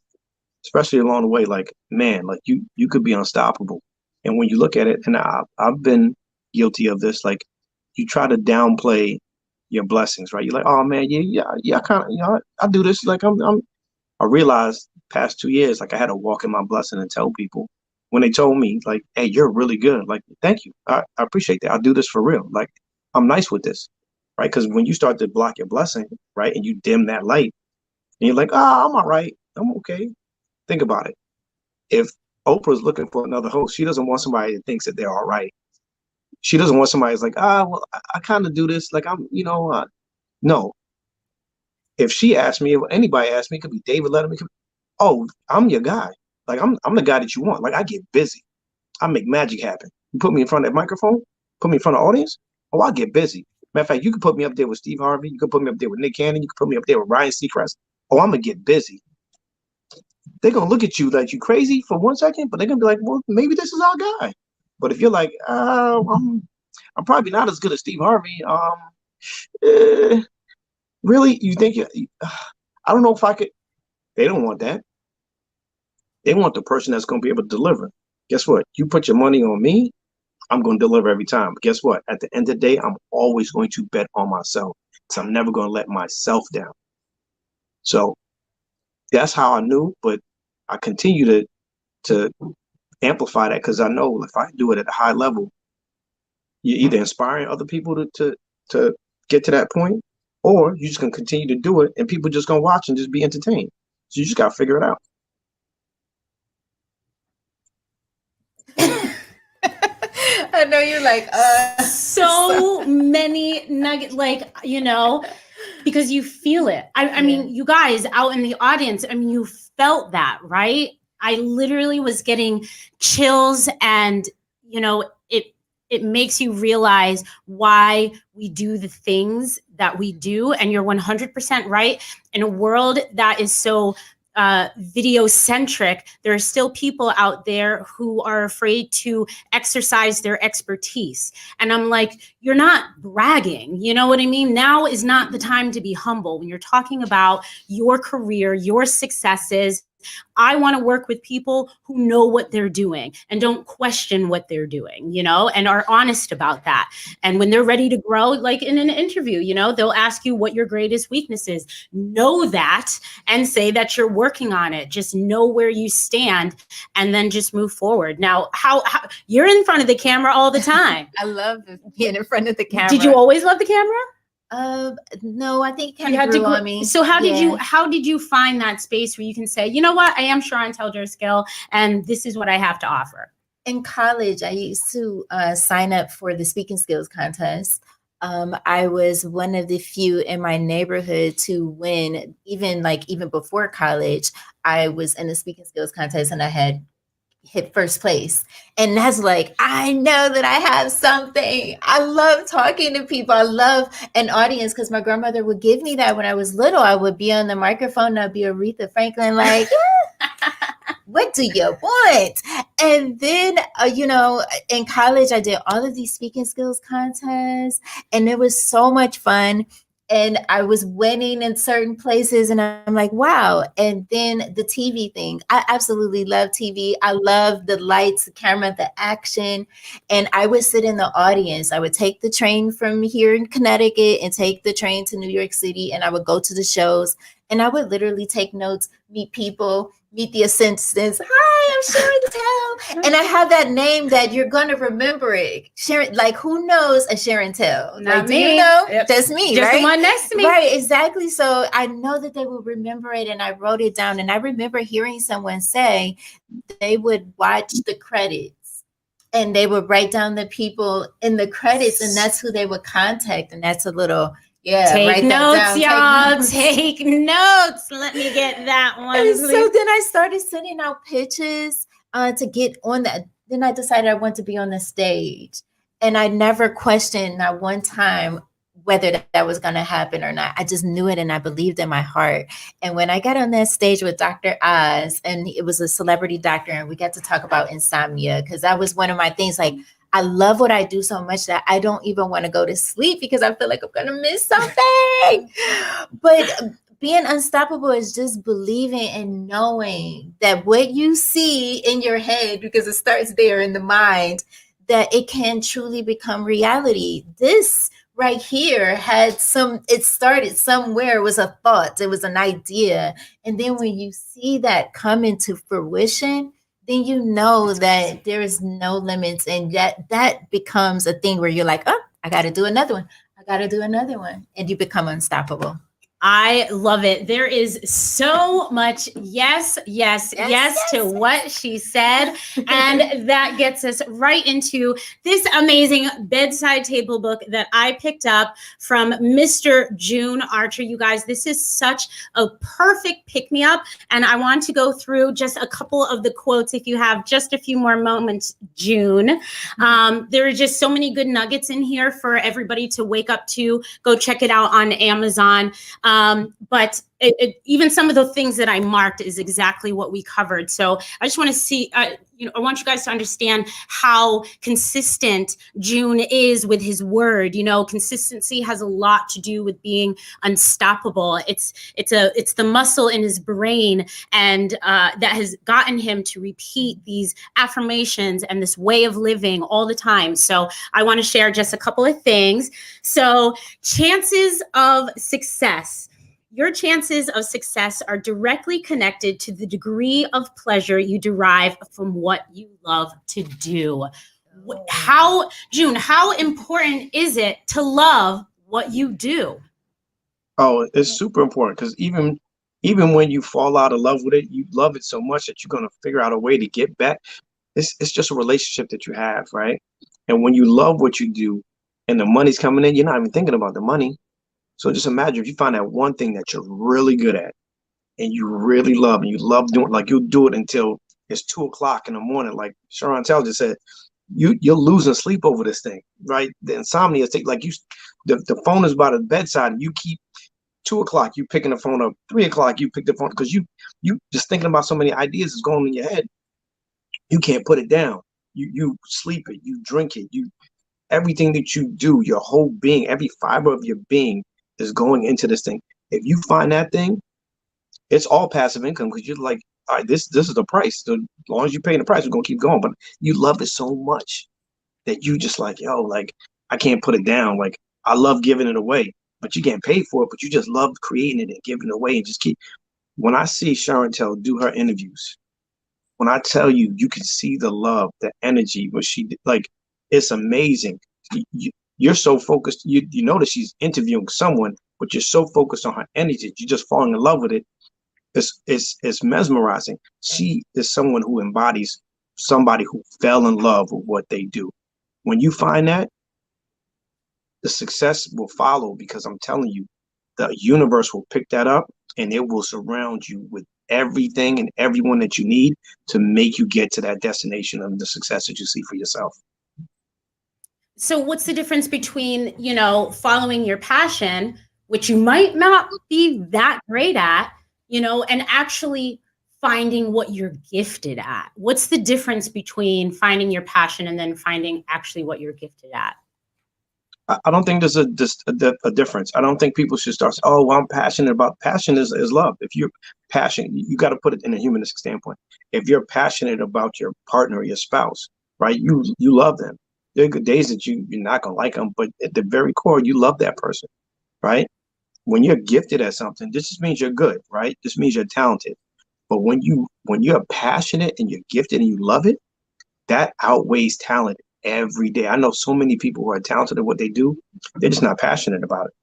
especially along the way, like, man, like you could be unstoppable. And when you look at it, and I've been guilty of this, like, you try to downplay your blessings, right? You're like, oh man, yeah, I kind of, I do this. Like, I realized past 2 years, like, I had to walk in my blessing and tell people when they told me, like, hey, you're really good. Like, thank you. I appreciate that. I'll do this for real. Like, I'm nice with this, right? Because when you start to block your blessing, right, and you dim that light, and you're like, I'm all right. I'm okay. Think about it. If Oprah's looking for another host, she doesn't want somebody that thinks that they're all right. She doesn't want somebody that's like, well, I kind of do this. Like, I'm, no. If she asked me, if anybody asked me, it could be David Letterman. Oh, I'm your guy. Like, I'm the guy that you want. Like, I get busy. I make magic happen. You put me in front of that microphone, put me in front of the audience. Oh, I get busy. Matter of fact, you could put me up there with Steve Harvey. You could put me up there with Nick Cannon. You could put me up there with Ryan Seacrest. Oh, I'm going to get busy. They're going to look at you like you crazy for 1 second, but they're going to be like, well, maybe this is our guy. But if you're like, I'm probably not as good as Steve Harvey. Really? You think I don't know if I could. They don't want that. They want the person that's going to be able to deliver. Guess what? You put your money on me, I'm going to deliver every time. But guess what? At the end of the day, I'm always going to bet on myself, because I'm never going to let myself down. So that's how I knew, but I continue to amplify that, because I know if I do it at a high level, you're either inspiring other people to get to that point, or you're just going to continue to do it and people just going to watch and just be entertained. So you just got to figure it out. I know you're like, so many nuggets, like, because you feel it. I mean, you guys out in the audience, I mean, you felt that, right? I literally was getting chills, and, it makes you realize why we do the things that we do. And you're 100% right. In a world that is so video centric, there are still people out there who are afraid to exercise their expertise. And I'm like, you're not bragging. You know what I mean? Now is not the time to be humble. When you're talking about your career, your successes, I want to work with people who know what they're doing and don't question what they're doing, you know, and are honest about that. And when they're ready to grow, like in an interview, you know, they'll ask you what your greatest weakness is. Know that and say that you're working on it. Just know where you stand and then just move forward. Now, how you're in front of the camera all the time. I love being in front of the camera. Did you always love the camera? No, I think it kind of grew on me. So how did you find that space where you can say, you know what, I am Sharontel Driscoll, and this is what I have to offer? In college, I used to sign up for the speaking skills contest. I was one of the few in my neighborhood to win. Even before college, I was in a speaking skills contest and I had hit first place. And that's like, I know that I have something. I love talking to people. I love an audience, because my grandmother would give me that when I was little. I would be on the microphone and I'd be Aretha Franklin, like, what do you want? And then, in college, I did all of these speaking skills contests, and it was so much fun. And I was winning in certain places, and I'm like, wow. And then the TV thing, I absolutely love TV. I love the lights, the camera, the action. And I would sit in the audience. I would take the train from here in Connecticut and take the train to New York City, and I would go to the shows, and I would literally take notes, meet people, meet the assistants. Hi, I'm Sharontel. And I have that name that you're going to remember it. Sharon, like, who knows a Sharontel? Not like, me. Do you know? Yep. That's me, Just right? the one next to me. Right, exactly. So I know that they will remember it, and I wrote it down. And I remember hearing someone say they would watch the credits and they would write down the people in the credits, and that's who they would contact. And that's a little... Yeah, take notes, y'all. Take notes. Let me get that one. And so then I started sending out pitches to get on that. Then I decided I want to be on the stage, and I never questioned not one time whether that was going to happen or not. I just knew it, and I believed in my heart. And when I got on that stage with Dr. Oz, and it was a celebrity doctor, and we got to talk about insomnia, because that was one of my things. Like, I love what I do so much that I don't even want to go to sleep because I feel like I'm going to miss something. But being unstoppable is just believing and knowing that what you see in your head, because it starts there in the mind, that it can truly become reality. This right here it started somewhere. It was a thought. It was an idea. And then when you see that come into fruition, then you know that there is no limits, and that becomes a thing where you're like, oh, I got to do another one. I got to do another one. And you become unstoppable. I love it. There is so much yes to what she said. And that gets us right into this amazing bedside table book that I picked up from Mr. June Archer. You guys, this is such a perfect pick-me-up. And I want to go through just a couple of the quotes if you have just a few more moments, June. There are just so many good nuggets in here for everybody to wake up to. Go check it out on Amazon. But even some of the things that I marked is exactly what we covered. So I just want to see, I want you guys to understand how consistent June is with his word. Consistency has a lot to do with being unstoppable. It's the muscle in his brain, and that has gotten him to repeat these affirmations and this way of living all the time. So I want to share just a couple of things. So chances of success. Your chances of success are directly connected to the degree of pleasure you derive from what you love to do. June, how important is it to love what you do? Oh, it's super important, because even when you fall out of love with it, you love it so much that you're going to figure out a way to get back. It's just a relationship that you have, right? And when you love what you do and the money's coming in, you're not even thinking about the money. So just imagine if you find that one thing that you're really good at and you really love, and you love doing, like, you'll do it until it's 2:00 in the morning. Like Sharontel just said, you're losing sleep over this thing, right? The insomnia is like the phone is by the bedside, and you keep 2 o'clock, you picking the phone up, 3 o'clock, you pick the phone because you just thinking about so many ideas is going in your head. You can't put it down. You sleep it, you drink it, everything that you do, your whole being, every fiber of your being is going into this thing. If you find that thing, it's all passive income because you're like, all right, this is the price. So as long as you're paying the price, we're gonna keep going. But you love it so much that you just like, yo, like I can't put it down. Like I love giving it away, but you can't pay for it. But you just love creating it and giving it away and just keep. When I see Sharontel do her interviews, when I tell you, you can see the love, the energy, what she did, like it's amazing. You're so focused. You notice she's interviewing someone, but you're so focused on her energy, you're just falling in love with it. It's mesmerizing. She is someone who embodies somebody who fell in love with what they do. When you find that, the success will follow because I'm telling you, the universe will pick that up and it will surround you with everything and everyone that you need to make you get to that destination of the success that you see for yourself. So what's the difference between, following your passion, which you might not be that great at, and actually finding what you're gifted at? What's the difference between finding your passion and then finding actually what you're gifted at? I don't think there's a difference. I don't think people should start saying, oh, well, I'm passionate about. Passion is love. If you're passionate, you got to put it in a humanistic standpoint. If you're passionate about your partner or your spouse, right, you love them. There are good days that you're not going to like them, but at the very core, you love that person, right? When you're gifted at something, this just means you're good, right? This means you're talented. But when you're passionate and you're gifted and you love it, that outweighs talent every day. I know so many people who are talented at what they do, they're just not passionate about it.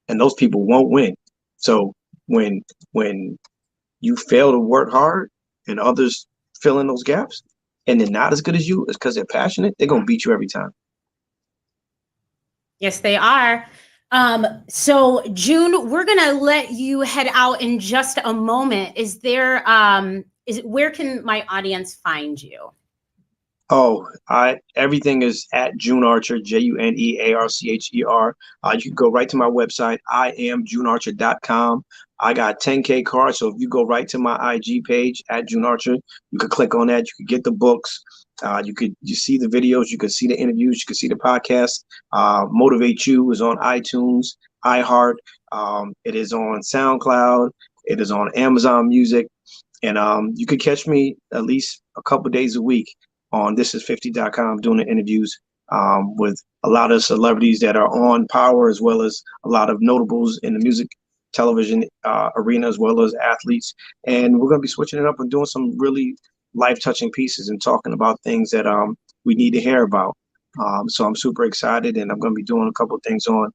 And those people won't win. So when you fail to work hard and others fill in those gaps and they're not as good as you, it's because they're passionate, they're going to beat you every time. Yes, they are. So June, we're going to let you head out in just a moment. Where can my audience find you? Oh, everything is at June Archer, JUNEARCHER. You can go right to my website, IamJuneArcher.com. I got 10K cards, so if you go right to my IG page at June Archer, you could click on that. You could get the books. You see the videos, you can see the interviews, you can see the podcast. Motivate You is on iTunes, iHeart. It is on SoundCloud. It is on Amazon Music, and you could catch me at least a couple days a week on thisis50.com doing the interviews with a lot of celebrities that are on Power, as well as a lot of notables in the music television arena, as well as athletes. And we're going to be switching it up and doing some really life-touching pieces and talking about things that we need to hear about. So I'm super excited, and I'm going to be doing a couple of things on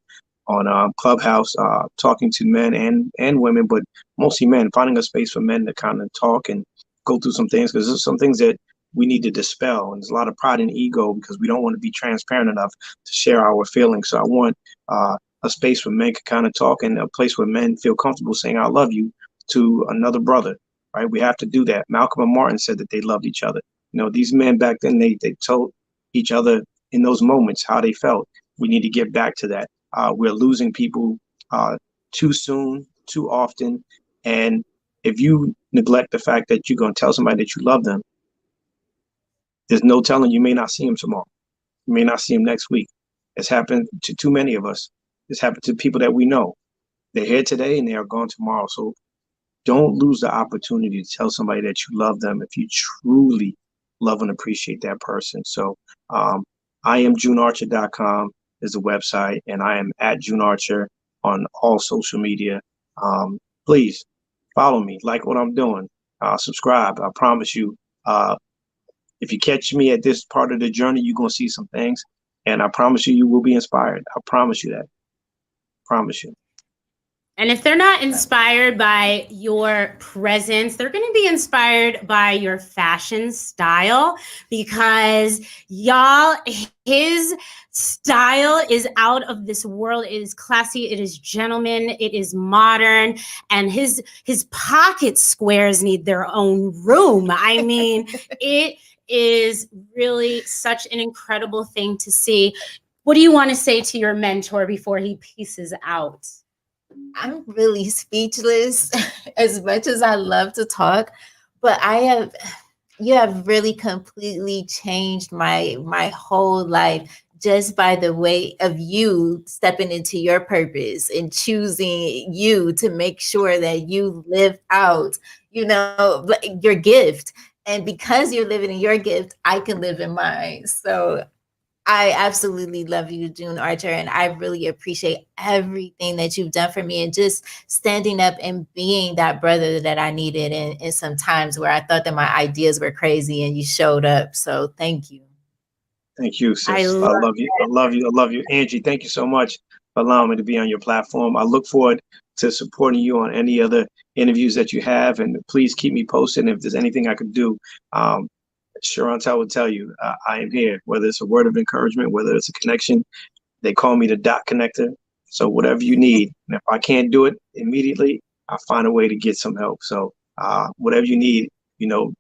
Clubhouse, talking to men and women, but mostly men, finding a space for men to kind of talk and go through some things, because there's some things that we need to dispel. And there's a lot of pride and ego because we don't want to be transparent enough to share our feelings. So I want a space where men can kind of talk, and a place where men feel comfortable saying, I love you to another brother, right? We have to do that. Malcolm and Martin said that they loved each other. These men back then, they told each other in those moments how they felt. We need to get back to that. We're losing people too soon, too often. And if you neglect the fact that you're going to tell somebody that you love them, there's no telling, you may not see him tomorrow. You may not see him next week. It's happened to too many of us. It's happened to people that we know. They're here today and they are gone tomorrow. So don't lose the opportunity to tell somebody that you love them if you truly love and appreciate that person. So IamJuneArcher.com is the website, and I am at June Archer on all social media. Please follow me, like what I'm doing, subscribe. I promise you, if you catch me at this part of the journey, you're going to see some things, and I promise you, you will be inspired. I promise you that. Promise you. And if they're not inspired by your presence, they're going to be inspired by your fashion style, because y'all, his style is out of this world. It is classy. It is gentleman. It is modern. And his pocket squares need their own room. I mean, it is really such an incredible thing to see. What do you want to say to your mentor before he pieces out? I'm really speechless as much as I love to talk, but you have really completely changed my whole life just by the way of you stepping into your purpose and choosing you to make sure that you live out, your gift. And because you're living in your gift, I can live in mine. So I absolutely love you, June Archer, and I really appreciate everything that you've done for me and just standing up and being that brother that I needed in some times where I thought that my ideas were crazy and you showed up. So thank you. Thank you, sis. I I love you. I love you. I love you. Angie, thank you so much for allowing me to be on your platform. I look forward to supporting you on any other interviews that you have, and please keep me posted. And if there's anything I could do, Sharontel will tell you, I am here, whether it's a word of encouragement, whether it's a connection. They call me the dot connector. So whatever you need, and if I can't do it immediately, I'll find a way to get some help. So whatever you need,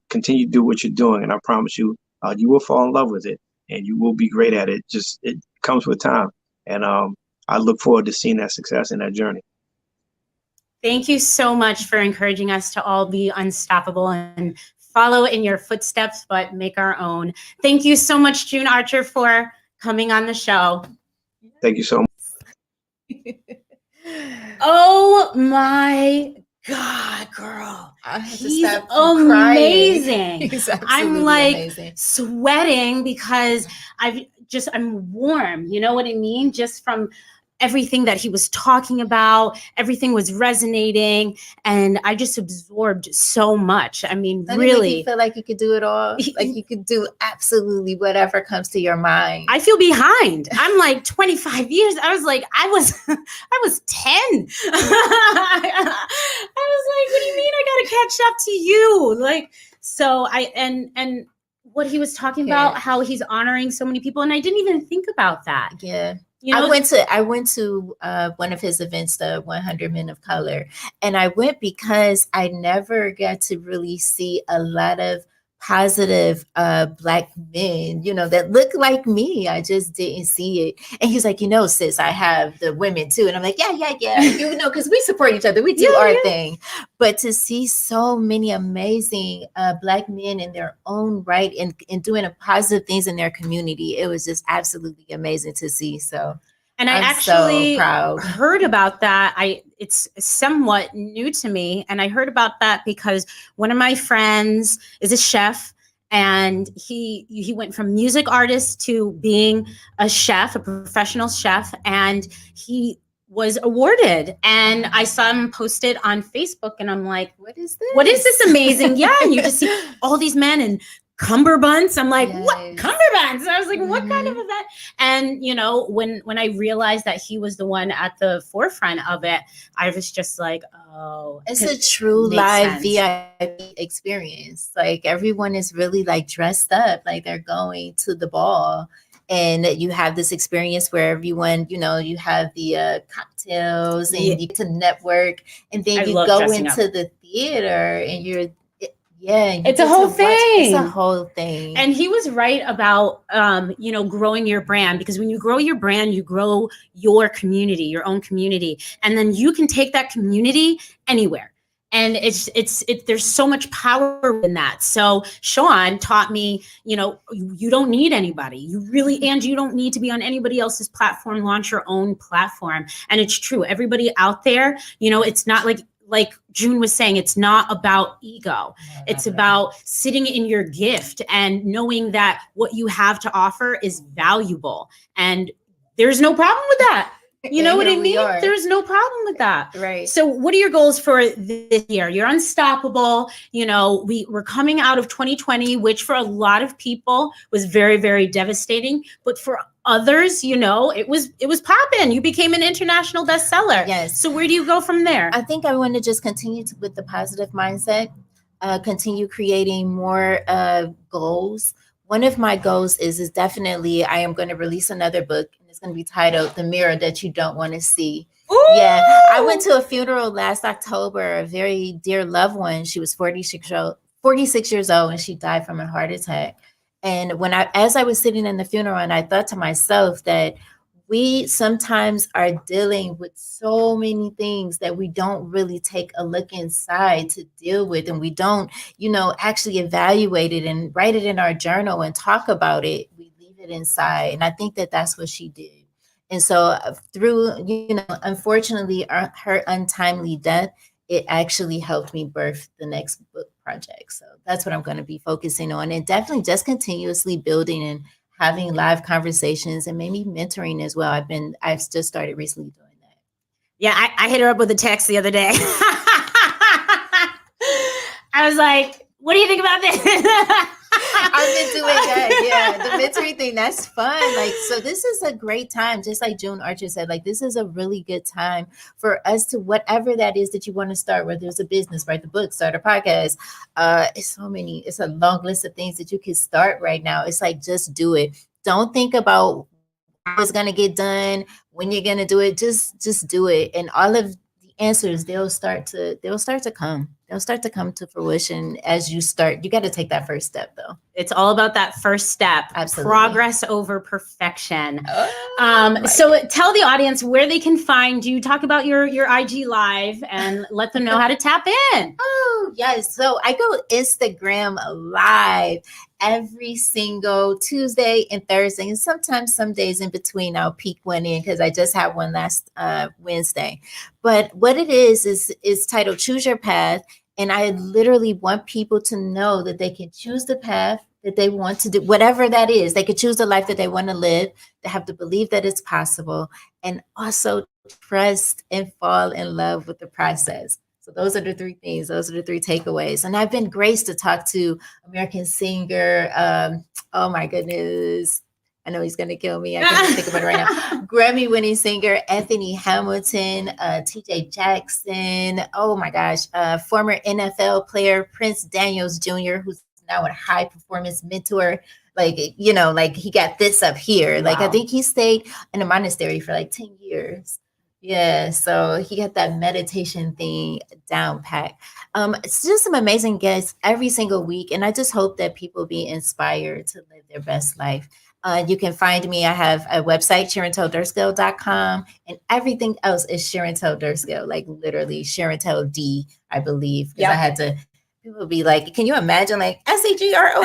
continue to do what you're doing. And I promise you, you will fall in love with it and you will be great at it. Just, it comes with time. And I look forward to seeing that success in that journey. Thank you so much for encouraging us to all be unstoppable and follow in your footsteps, but make our own. Thank you so much, June Archer, for coming on the show. Thank you so much. Oh my God, girl. I have to He's stop crying. amazing. He's I'm absolutely like amazing. sweating because I'm warm. You know what I mean? Just from everything that he was talking about, everything was resonating, and I just absorbed so much. I mean, Doesn't it really. make you feel like you could do it all? Like you could do absolutely whatever comes to your mind. I feel behind. I'm like 25 years. I was like, I was 10. I was like, what do you mean I gotta catch up to you? Like, so and what he was talking about, how he's honoring so many people, and I didn't even think about that. Yeah. You know, I went to one of his events, the 100 Men of Color, and I went because I never got to really see a lot of positive Black men, that look like me. I just didn't see it. And he's like, sis, I have the women too. And I'm like, yeah, because we support each other. We do our thing. But to see so many amazing Black men in their own right and doing positive things in their community, it was just absolutely amazing to see. So, and I actually heard about that. It's somewhat new to me. And I heard about that because one of my friends is a chef, and he went from music artist to being a chef, a professional chef, and he was awarded. And I saw him posted on Facebook, and I'm like, what is this amazing? Yeah. And you just see all these men in cummerbunds. I'm like, what cummerbunds? I was like, what kind of event? And when I realized that he was the one at the forefront of it, I was just like, oh, it's a true live VIP experience. Like everyone is really like dressed up, like they're going to the ball. And you have this experience where everyone, you have the cocktails and you get to network, and then you go into the theater and it's a whole thing. It's a whole thing. And he was right about, growing your brand, because when you grow your brand, you grow your community, your own community. And then you can take that community anywhere. And there's so much power in that. So Sean taught me, you don't need anybody. And you don't need to be on anybody else's platform. Launch your own platform. And it's true. Everybody out there, it's not like June was saying, it's not about ego. It's about sitting in your gift and knowing that what you have to offer is valuable. And there's no problem with that. You know what I mean? There's no problem with that. Right. So what are your goals for this year? You're unstoppable. We're coming out of 2020, which for a lot of people was very, very devastating. But for others, it was popping. You became an international bestseller. Yes. So where do you go from there? I think I want to just continue with the positive mindset, continue creating more goals. One of my goals is definitely I am going to release another book, and it's going to be titled The Mirror That You Don't Want to See. Ooh! Yeah. I went to a funeral last October, a very dear loved one. She was 46 years old, and she died from a heart attack. And as I was sitting in the funeral, and I thought to myself that we sometimes are dealing with so many things that we don't really take a look inside to deal with. And we don't, actually evaluate it and write it in our journal and talk about it. We leave it inside. And I think that that's what she did. And so through, unfortunately, her untimely death, it actually helped me birth the next book project. So that's what I'm going to be focusing on, and definitely just continuously building and having live conversations and maybe mentoring as well. I've just started recently doing that. Yeah, I hit her up with a text the other day. I was like, what do you think about this? I've been doing that. Yeah, the mentoring thing, that's fun. Like, so this is a great time. Just like June Archer said, like, this is a really good time for us to, whatever that is that you want to start, whether it's a business, write the book, start a podcast. It's a long list of things that you can start right now. It's like, just do it. Don't think about how it's going to get done, when you're going to do it. Just do it. And all of the answers, they'll start to come. They'll start to come to fruition as you start. You got to take that first step, though. It's all about that first step. Absolutely. Progress over perfection. So tell the audience where they can find you. Talk about your IG Live and let them know how to tap in. Oh, yes. So I go Instagram Live every single Tuesday and Thursday, and sometimes some days in between I'll peek one in because I just had one last Wednesday. But what it is titled Choose Your Path. And I literally want people to know that they can choose the path that they want to do, whatever that is. They could choose the life that they want to live. They have to believe that it's possible, and also trust and fall in love with the process. So those are the three things. Those are the three takeaways. And I've been graced to talk to American singer. Oh my goodness. I know he's going to kill me. I can't think about it right now. Grammy-winning singer Anthony Hamilton, TJ Jackson. Oh my gosh. Former NFL player Prince Daniels Jr., who's now a high-performance mentor. Like he got this up here. Wow. Like, I think he stayed in a monastery for like 10 years. Yeah, so he got that meditation thing down pat. It's just some amazing guests every single week, and I just hope that people be inspired to live their best life. You can find me. I have a website, SharonTellDurskill.com, and everything else is Sharontel Durskill, like literally Sharontel D, I believe. Because I had to. People be like, can you imagine, like SHRONTELLE?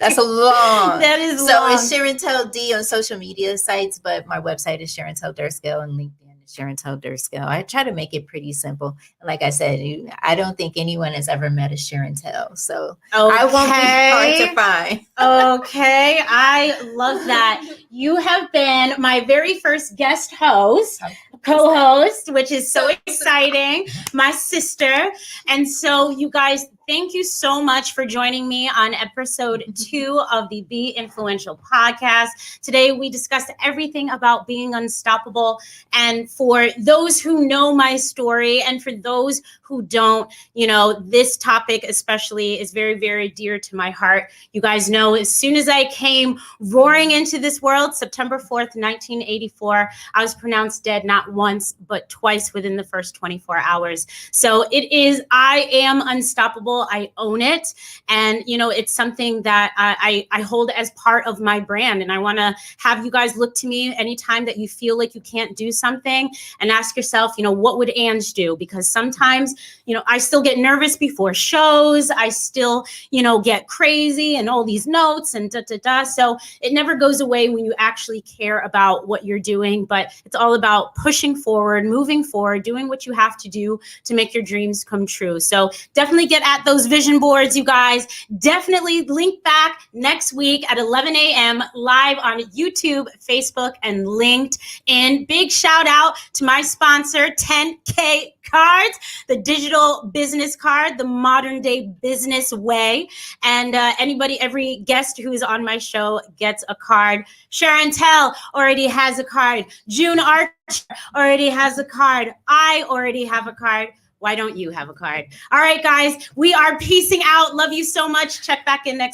That's a long. That is long. So it's Sharontel D on social media sites, but my website is Sharontel Durskill, and LinkedIn is Sharontel Durskill. I try to make it pretty simple. And like I said, I don't think anyone has ever met a Sharontel, so I won't be hard to find. Okay, I love that. You have been my very first guest host. Co-host, which is so exciting, my sister. And so you guys, thank you so much for joining me on episode 2 of the Be Influential podcast. Today, we discussed everything about being unstoppable. And for those who know my story, and for those who don't, this topic especially is very, very dear to my heart. You guys know, as soon as I came roaring into this world, September 4th, 1984, I was pronounced dead not once, but twice within the first 24 hours. So I am unstoppable. I own it. And, it's something that I hold as part of my brand. And I want to have you guys look to me anytime that you feel like you can't do something, and ask yourself, what would Ange do? Because sometimes, I still get nervous before shows. I still, get crazy and all these notes and So it never goes away when you actually care about what you're doing, but it's all about pushing forward, moving forward, doing what you have to do to make your dreams come true. So definitely get at those vision boards, you guys. Definitely link back next week at 11 a.m. live on YouTube, Facebook, and LinkedIn. Big shout out to my sponsor, 10K Cards, the digital business card, the modern day business way. And every guest who is on my show gets a card. Sharontel already has a card. June Archer already has a card. I already have a card. Why don't you have a card? All right, guys, we are peacing out. Love you so much. Check back in next